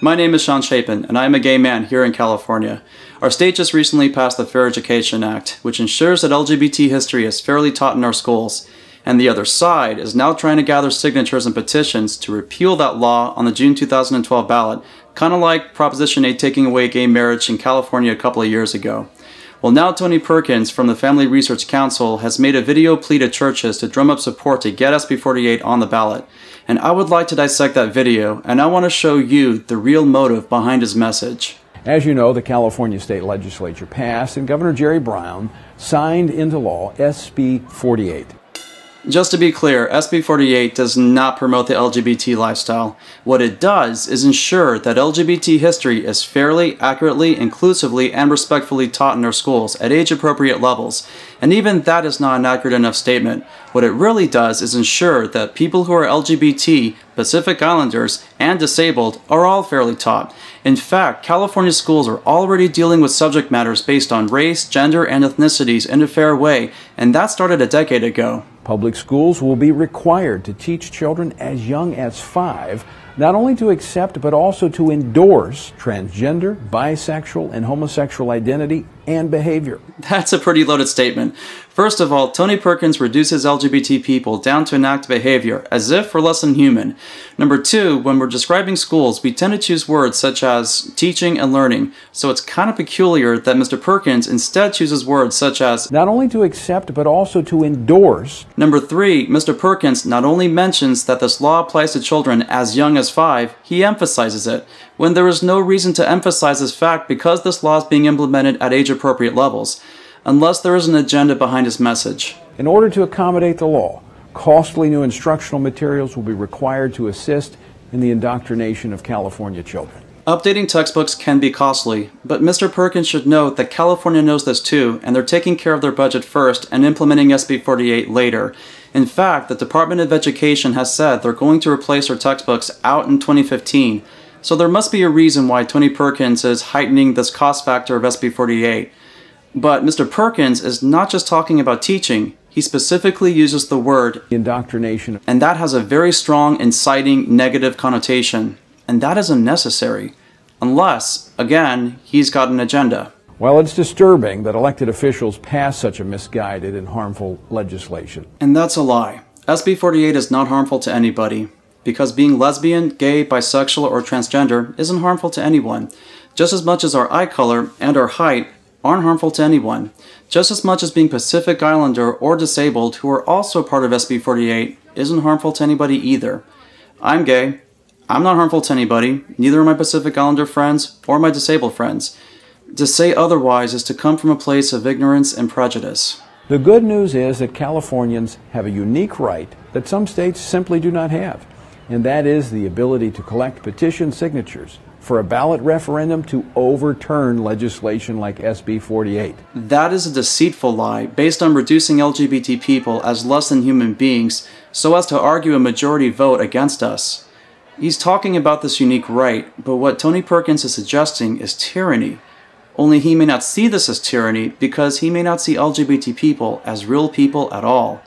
My name is Sean Chapin, and I am a gay man here in California. Our state just recently passed the Fair Education Act, which ensures that LGBT history is fairly taught in our schools. And the other side is now trying to gather signatures and petitions to repeal that law on the June 2012 ballot, kind of like Proposition 8 taking away gay marriage in California a couple of years ago. Well, now Tony Perkins from the Family Research Council has made a video plea to churches to drum up support to get SB 48 on the ballot. And I would like to dissect that video, and I want to show you the real motive behind his message. As you know, the California State Legislature passed and Governor Jerry Brown signed into law SB 48. Just to be clear, SB 48 does not promote the LGBT lifestyle. What it does is ensure that LGBT history is fairly, accurately, inclusively, and respectfully taught in our schools at age-appropriate levels. And even that is not an accurate enough statement. What it really does is ensure that people who are LGBT, Pacific Islanders, and disabled are all fairly taught. In fact, California schools are already dealing with subject matters based on race, gender, and ethnicities in a fair way, and that started a decade ago. Public schools will be required to teach children as young as 5 not only to accept but also to endorse transgender, bisexual, and homosexual identity and behavior. That's a pretty loaded statement. First of all, Tony Perkins reduces LGBT people down to an act of behavior, as if we're less than human. Number 2, when we're describing schools, we tend to choose words such as teaching and learning, so it's kind of peculiar that Mr. Perkins instead chooses words such as not only to accept but also to endorse. Number 3, Mr. Perkins not only mentions that this law applies to children as young as 5, he emphasizes it, when there is no reason to emphasize this fact because this law is being implemented at age-appropriate levels, unless there is an agenda behind his message. In order to accommodate the law, costly new instructional materials will be required to assist in the indoctrination of California children. Updating textbooks can be costly, but Mr. Perkins should note that California knows this too, and they're taking care of their budget first and implementing SB 48 later. In fact, the Department of Education has said they're going to replace their textbooks out in 2015, so there must be a reason why Tony Perkins is heightening this cost factor of SB 48. But Mr. Perkins is not just talking about teaching, he specifically uses the word indoctrination, and that has a very strong, inciting, negative connotation. And that is unnecessary, unless, again, he's got an agenda. Well, it's disturbing that elected officials pass such a misguided and harmful legislation. And that's a lie. SB 48 is not harmful to anybody, because being lesbian, gay, bisexual, or transgender isn't harmful to anyone, just as much as our eye color and our height aren't harmful to anyone, just as much as being Pacific Islander or disabled, who are also part of SB 48, isn't harmful to anybody either. I'm gay. I'm not harmful to anybody, neither are my Pacific Islander friends or my disabled friends. To say otherwise is to come from a place of ignorance and prejudice. The good news is that Californians have a unique right that some states simply do not have, and that is the ability to collect petition signatures for a ballot referendum to overturn legislation like SB 48. That is a deceitful lie based on reducing LGBT people as less than human beings so as to argue a majority vote against us. He's talking about this unique right, but what Tony Perkins is suggesting is tyranny. Only he may not see this as tyranny because he may not see LGBT people as real people at all.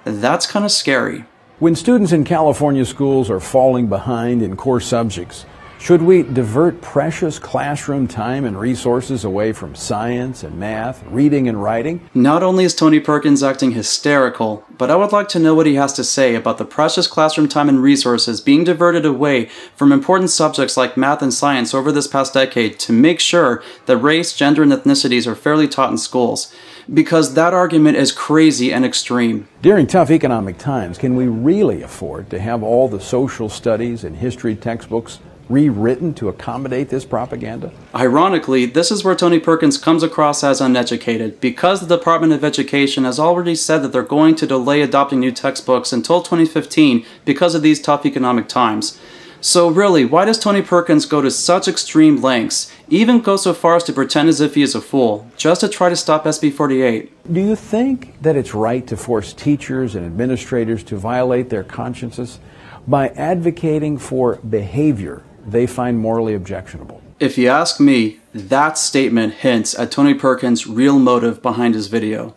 That's kind of scary. When students in California schools are falling behind in core subjects, should we divert precious classroom time and resources away from science and math, reading and writing? Not only is Tony Perkins acting hysterical, but I would like to know what he has to say about the precious classroom time and resources being diverted away from important subjects like math and science over this past decade to make sure that race, gender, and ethnicities are fairly taught in schools. Because that argument is crazy and extreme. During tough economic times, can we really afford to have all the social studies and history textbooks rewritten to accommodate this propaganda? Ironically, this is where Tony Perkins comes across as uneducated, because the Department of Education has already said that they're going to delay adopting new textbooks until 2015 because of these tough economic times. So really, why does Tony Perkins go to such extreme lengths, even go so far as to pretend as if he is a fool, just to try to stop SB 48? Do you think that it's right to force teachers and administrators to violate their consciences by advocating for behavior they find morally objectionable? If you ask me, that statement hints at Tony Perkins' real motive behind his video.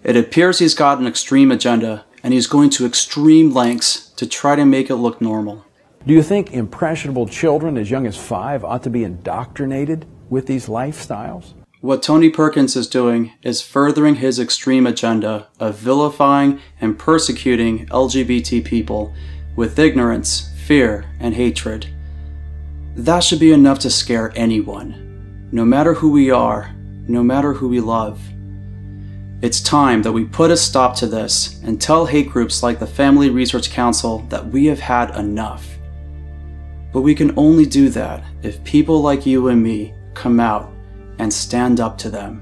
It appears he's got an extreme agenda, and he's going to extreme lengths to try to make it look normal. Do you think impressionable children as young as 5 ought to be indoctrinated with these lifestyles? What Tony Perkins is doing is furthering his extreme agenda of vilifying and persecuting LGBT people with ignorance, fear, and hatred. That should be enough to scare anyone, no matter who we are, no matter who we love. It's time that we put a stop to this and tell hate groups like the Family Research Council that we have had enough. But we can only do that if people like you and me come out and stand up to them.